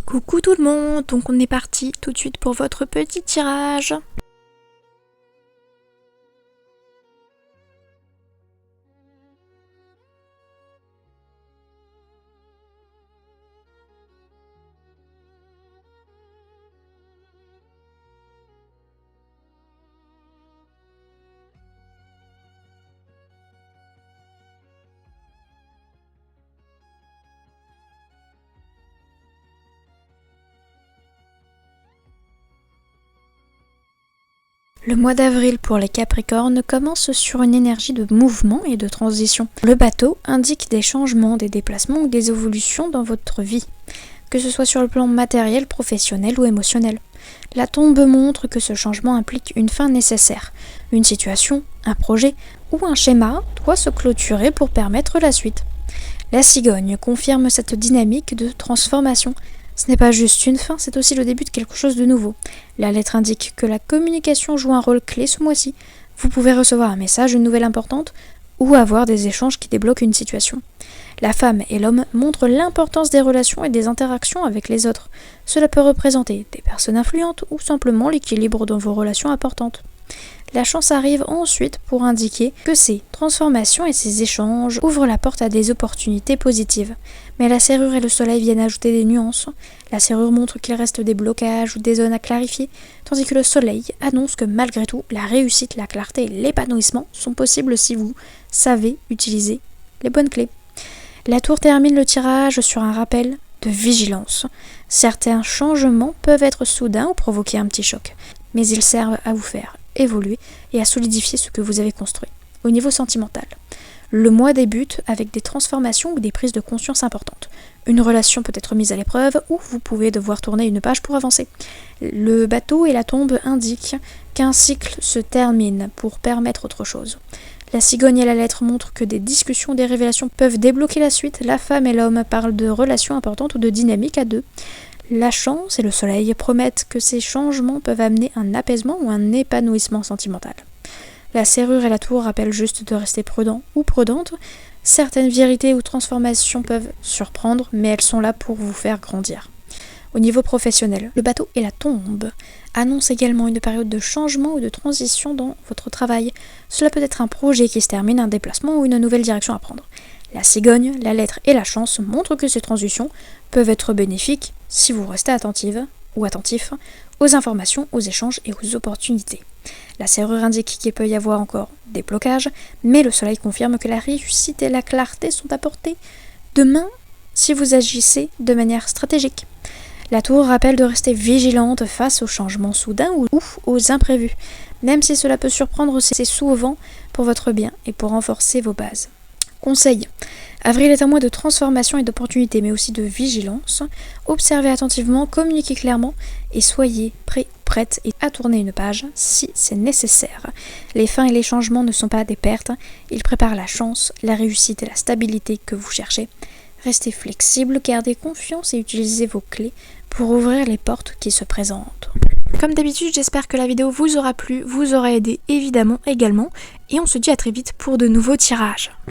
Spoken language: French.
Coucou tout le monde, donc on est parti tout de suite pour votre petit tirage. Le mois d'avril pour les Capricornes commence sur une énergie de mouvement et de transition. Le bateau indique des changements, des déplacements ou des évolutions dans votre vie, que ce soit sur le plan matériel, professionnel ou émotionnel. La tombe montre que ce changement implique une fin nécessaire. Une situation, un projet ou un schéma doit se clôturer pour permettre la suite. La cigogne confirme cette dynamique de transformation. Ce n'est pas juste une fin, c'est aussi le début de quelque chose de nouveau. La lettre indique que la communication joue un rôle clé ce mois-ci. Vous pouvez recevoir un message, une nouvelle importante, ou avoir des échanges qui débloquent une situation. La femme et l'homme montrent l'importance des relations et des interactions avec les autres. Cela peut représenter des personnes influentes ou simplement l'équilibre dans vos relations importantes. La chance arrive ensuite pour indiquer que ces transformations et ces échanges ouvrent la porte à des opportunités positives. Mais la serrure et le soleil viennent ajouter des nuances. La serrure montre qu'il reste des blocages ou des zones à clarifier, tandis que le soleil annonce que malgré tout, la réussite, la clarté et l'épanouissement sont possibles si vous savez utiliser les bonnes clés. La tour termine le tirage sur un rappel de vigilance. Certains changements peuvent être soudains ou provoquer un petit choc, mais ils servent à vous faire évoluer et à solidifier ce que vous avez construit. Au niveau sentimental, le mois débute avec des transformations ou des prises de conscience importantes. Une relation peut être mise à l'épreuve ou vous pouvez devoir tourner une page pour avancer. Le bateau et la tombe indiquent qu'un cycle se termine pour permettre autre chose. La cigogne et la lettre montrent que des discussions, des révélations peuvent débloquer la suite. La femme et l'homme parlent de relations importantes ou de dynamique à deux. La chance et le soleil promettent que ces changements peuvent amener un apaisement ou un épanouissement sentimental. La serrure et la tour rappellent juste de rester prudent ou prudente. Certaines vérités ou transformations peuvent surprendre, mais elles sont là pour vous faire grandir. Au niveau professionnel, le bateau et la tombe annoncent également une période de changement ou de transition dans votre travail. Cela peut être un projet qui se termine, un déplacement ou une nouvelle direction à prendre. La cigogne, la lettre et la chance montrent que ces transitions peuvent être bénéfiques si vous restez attentive ou attentif aux informations, aux échanges et aux opportunités. La serrure indique qu'il peut y avoir encore des blocages, mais le soleil confirme que la réussite et la clarté sont apportées demain si vous agissez de manière stratégique. La tour rappelle de rester vigilante face aux changements soudains ou aux imprévus. Même si cela peut surprendre, c'est souvent pour votre bien et pour renforcer vos bases. Conseil. Avril est un mois de transformation et d'opportunités, mais aussi de vigilance. Observez attentivement, communiquez clairement et soyez prête à tourner une page si c'est nécessaire. Les fins et les changements ne sont pas des pertes, ils préparent la chance, la réussite et la stabilité que vous cherchez. Restez flexible, gardez confiance et utilisez vos clés pour ouvrir les portes qui se présentent. Comme d'habitude, j'espère que la vidéo vous aura plu, vous aura aidé évidemment également, et on se dit à très vite pour de nouveaux tirages.